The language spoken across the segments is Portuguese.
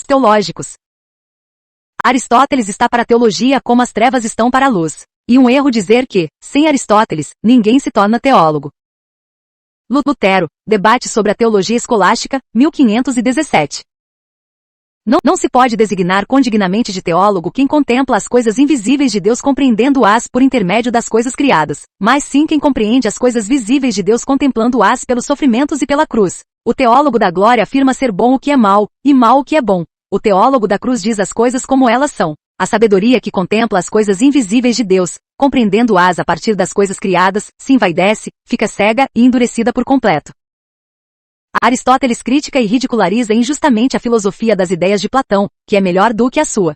teológicos. Aristóteles está para a teologia como as trevas estão para a luz. E um erro dizer que, sem Aristóteles, ninguém se torna teólogo. Lutero, Debate sobre a Teologia Escolástica, 1517. Não se pode designar condignamente de teólogo quem contempla as coisas invisíveis de Deus compreendendo-as por intermédio das coisas criadas, mas sim quem compreende as coisas visíveis de Deus contemplando-as pelos sofrimentos e pela cruz. O teólogo da glória afirma ser bom o que é mau, e mau o que é bom. O teólogo da cruz diz as coisas como elas são. A sabedoria que contempla as coisas invisíveis de Deus, compreendendo-as a partir das coisas criadas, se envaidece, fica cega e endurecida por completo. Aristóteles critica e ridiculariza injustamente a filosofia das ideias de Platão, que é melhor do que a sua.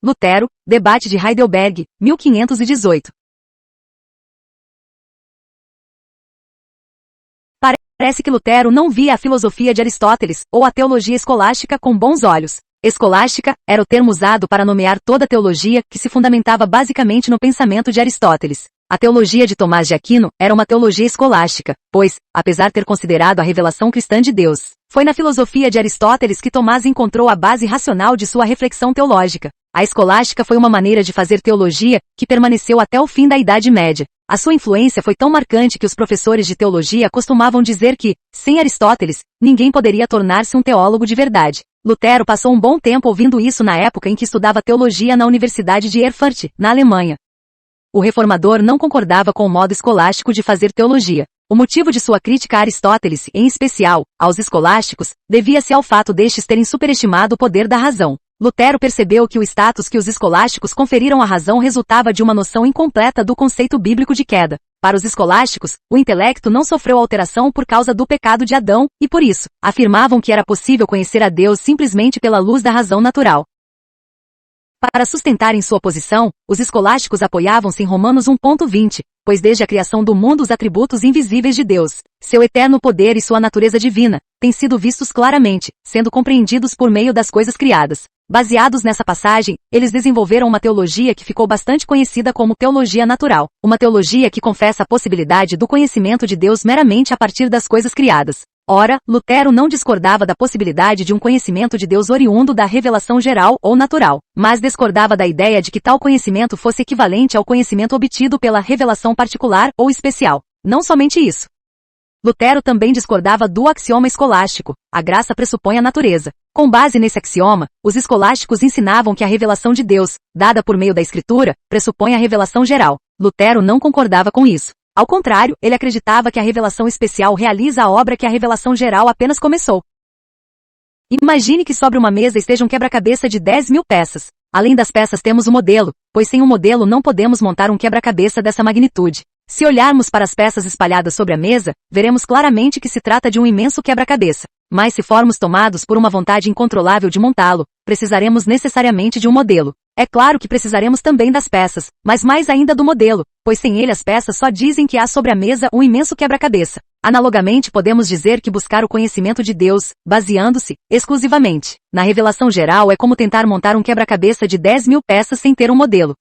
Lutero, Debate de Heidelberg, 1518. Parece que Lutero não via a filosofia de Aristóteles, ou a teologia escolástica com bons olhos. Escolástica era o termo usado para nomear toda a teologia que se fundamentava basicamente no pensamento de Aristóteles. A teologia de Tomás de Aquino era uma teologia escolástica, pois, apesar de ter considerado a revelação cristã de Deus, foi na filosofia de Aristóteles que Tomás encontrou a base racional de sua reflexão teológica. A escolástica foi uma maneira de fazer teologia que permaneceu até o fim da Idade Média. A sua influência foi tão marcante que os professores de teologia costumavam dizer que, sem Aristóteles, ninguém poderia tornar-se um teólogo de verdade. Lutero passou um bom tempo ouvindo isso na época em que estudava teologia na Universidade de Erfurt, na Alemanha. O reformador não concordava com o modo escolástico de fazer teologia. O motivo de sua crítica a Aristóteles, em especial, aos escolásticos, devia-se ao fato destes terem superestimado o poder da razão. Lutero percebeu que o status que os escolásticos conferiram à razão resultava de uma noção incompleta do conceito bíblico de queda. Para os escolásticos, o intelecto não sofreu alteração por causa do pecado de Adão, e por isso, afirmavam que era possível conhecer a Deus simplesmente pela luz da razão natural. Para sustentarem sua posição, os escolásticos apoiavam-se em Romanos 1.20, pois desde a criação do mundo os atributos invisíveis de Deus, seu eterno poder e sua natureza divina, têm sido vistos claramente, sendo compreendidos por meio das coisas criadas. Baseados nessa passagem, eles desenvolveram uma teologia que ficou bastante conhecida como teologia natural, uma teologia que confessa a possibilidade do conhecimento de Deus meramente a partir das coisas criadas. Ora, Lutero não discordava da possibilidade de um conhecimento de Deus oriundo da revelação geral ou natural, mas discordava da ideia de que tal conhecimento fosse equivalente ao conhecimento obtido pela revelação particular ou especial. Não somente isso. Lutero também discordava do axioma escolástico, a graça pressupõe a natureza. Com base nesse axioma, os escolásticos ensinavam que a revelação de Deus, dada por meio da Escritura, pressupõe a revelação geral. Lutero não concordava com isso. Ao contrário, ele acreditava que a revelação especial realiza a obra que a revelação geral apenas começou. Imagine que sobre uma mesa esteja um quebra-cabeça de 10.000 peças. Além das peças temos o modelo, pois sem um modelo não podemos montar um quebra-cabeça dessa magnitude. Se olharmos para as peças espalhadas sobre a mesa, veremos claramente que se trata de um imenso quebra-cabeça. Mas se formos tomados por uma vontade incontrolável de montá-lo, precisaremos necessariamente de um modelo. É claro que precisaremos também das peças, mas mais ainda do modelo, pois sem ele as peças só dizem que há sobre a mesa um imenso quebra-cabeça. Analogamente podemos dizer que buscar o conhecimento de Deus, baseando-se, exclusivamente, na revelação geral é como tentar montar um quebra-cabeça de 10.000 peças sem ter um modelo.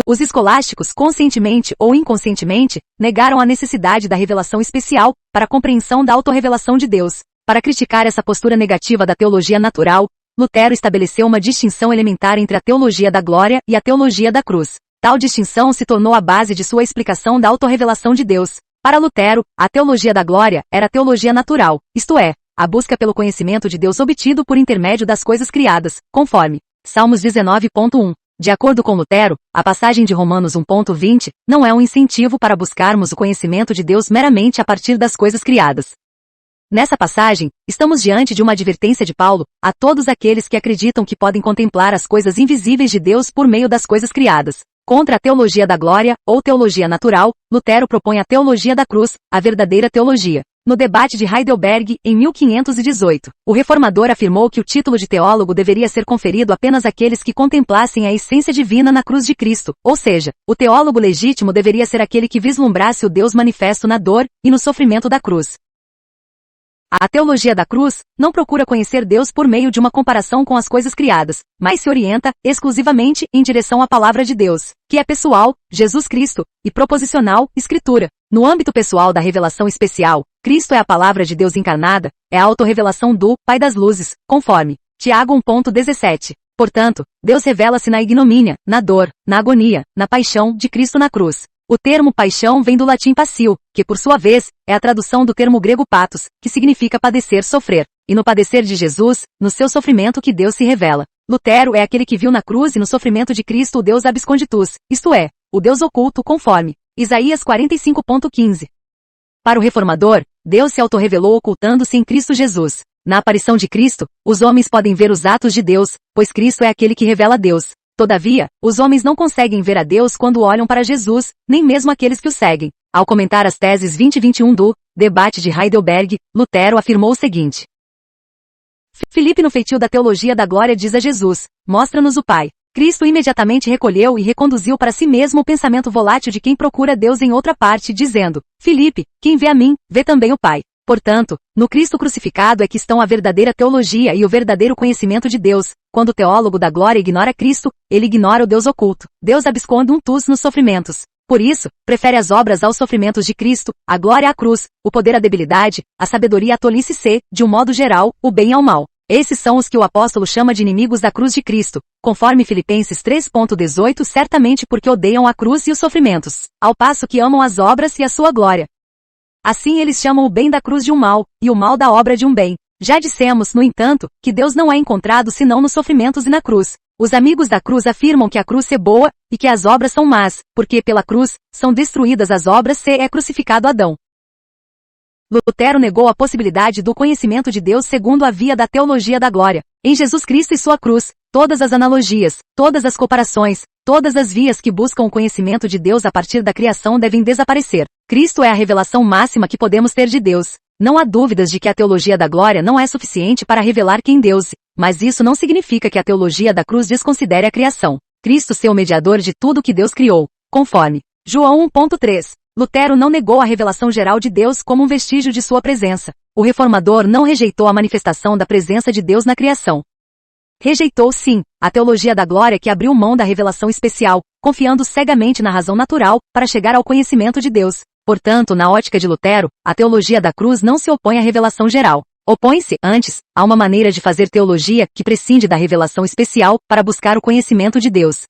Os escolásticos, conscientemente ou inconscientemente, negaram a necessidade da revelação especial para a compreensão da autorrevelação de Deus. Para criticar essa postura negativa da teologia natural, Lutero estabeleceu uma distinção elementar entre a teologia da glória e a teologia da cruz. Tal distinção se tornou a base de sua explicação da autorrevelação de Deus. Para Lutero, a teologia da glória era a teologia natural, isto é, a busca pelo conhecimento de Deus obtido por intermédio das coisas criadas, conforme Salmos 19.1. De acordo com Lutero, a passagem de Romanos 1.20 não é um incentivo para buscarmos o conhecimento de Deus meramente a partir das coisas criadas. Nessa passagem, estamos diante de uma advertência de Paulo a todos aqueles que acreditam que podem contemplar as coisas invisíveis de Deus por meio das coisas criadas. Contra a teologia da glória, ou teologia natural, Lutero propõe a teologia da cruz, a verdadeira teologia. No debate de Heidelberg, em 1518, o reformador afirmou que o título de teólogo deveria ser conferido apenas àqueles que contemplassem a essência divina na cruz de Cristo, ou seja, o teólogo legítimo deveria ser aquele que vislumbrasse o Deus manifesto na dor e no sofrimento da cruz. A teologia da cruz não procura conhecer Deus por meio de uma comparação com as coisas criadas, mas se orienta exclusivamente em direção à palavra de Deus, que é pessoal, Jesus Cristo, e proposicional, Escritura. No âmbito pessoal da revelação especial, Cristo é a palavra de Deus encarnada, é a autorrevelação do Pai das Luzes, conforme Tiago 1:17. Portanto, Deus revela-se na ignomínia, na dor, na agonia, na paixão de Cristo na cruz. O termo paixão vem do latim passio, que por sua vez, é a tradução do termo grego patos, que significa padecer, sofrer. E no padecer de Jesus, no seu sofrimento que Deus se revela. Lutero é aquele que viu na cruz e no sofrimento de Cristo o Deus absconditus, isto é, o Deus oculto conforme Isaías 45:15. Para o reformador, Deus se autorrevelou ocultando-se em Cristo Jesus. Na aparição de Cristo, os homens podem ver os atos de Deus, pois Cristo é aquele que revela a Deus. Todavia, os homens não conseguem ver a Deus quando olham para Jesus, nem mesmo aqueles que o seguem. Ao comentar as teses 20 e 21 do Debate de Heidelberg, Lutero afirmou o seguinte. Filipe no feitio da teologia da glória diz a Jesus, mostra-nos o Pai. Cristo imediatamente recolheu e reconduziu para si mesmo o pensamento volátil de quem procura Deus em outra parte, dizendo, Filipe, quem vê a mim, vê também o Pai. Portanto, no Cristo crucificado é que estão a verdadeira teologia e o verdadeiro conhecimento de Deus. Quando o teólogo da glória ignora Cristo, ele ignora o Deus oculto. Deus absconde um tus nos sofrimentos. Por isso, prefere as obras aos sofrimentos de Cristo, a glória à cruz, o poder à debilidade, a sabedoria à tolice se, de um modo geral, o bem ao mal. Esses são os que o apóstolo chama de inimigos da cruz de Cristo, conforme Filipenses 3:18, certamente porque odeiam a cruz e os sofrimentos, ao passo que amam as obras e a sua glória. Assim eles chamam o bem da cruz de um mal, e o mal da obra de um bem. Já dissemos, no entanto, que Deus não é encontrado senão nos sofrimentos e na cruz. Os amigos da cruz afirmam que a cruz é boa, e que as obras são más, porque pela cruz, são destruídas as obras se é crucificado Adão. Lutero negou a possibilidade do conhecimento de Deus segundo a via da teologia da glória. Em Jesus Cristo e sua cruz, todas as analogias, todas as comparações, todas as vias que buscam o conhecimento de Deus a partir da criação devem desaparecer. Cristo é a revelação máxima que podemos ter de Deus. Não há dúvidas de que a teologia da glória não é suficiente para revelar quem Deus é, mas isso não significa que a teologia da cruz desconsidere a criação. Cristo ser o mediador de tudo que Deus criou, conforme João 1:3. Lutero não negou a revelação geral de Deus como um vestígio de sua presença. O reformador não rejeitou a manifestação da presença de Deus na criação. Rejeitou, sim, a teologia da glória que abriu mão da revelação especial, confiando cegamente na razão natural, para chegar ao conhecimento de Deus. Portanto, na ótica de Lutero, a teologia da cruz não se opõe à revelação geral. Opõe-se, antes, a uma maneira de fazer teologia que prescinde da revelação especial para buscar o conhecimento de Deus.